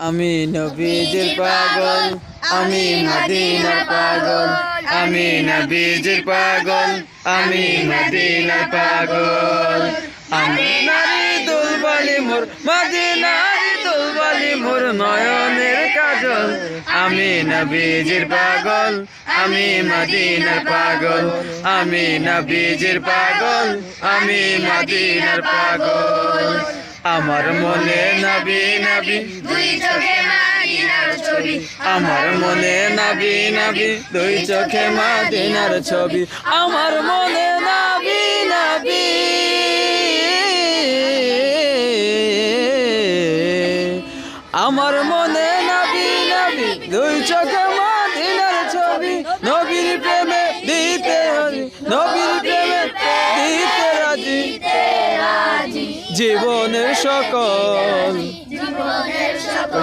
আমি নবীজির পাগল, আমি মদিনার পাগল, আমি নবীজির পাগল, আমি মদিনার পাগল। আমি নারী দুলবালি মোর, মদিনার দুলবালি মোর নয়নের কাজল। আমি নবীজির পাগল, আমি মদিনার পাগল, আমি নবীজির পাগল, আমি মদিনার পাগল। আমার মনে নবী নবী দুই চোখে মদিনার ছবি, আমার মনে নবী নবী দুই চোখে মদিনার ছবি। আমার মনে নবী নবী, আমার মনে নবী নবী দুই চোখে মদিনার ছবি। নবীর প্রেমে দিতে রাজি, নবীর প্রেমে দিতে রাজি জীবনের সকল। জীবনের সকল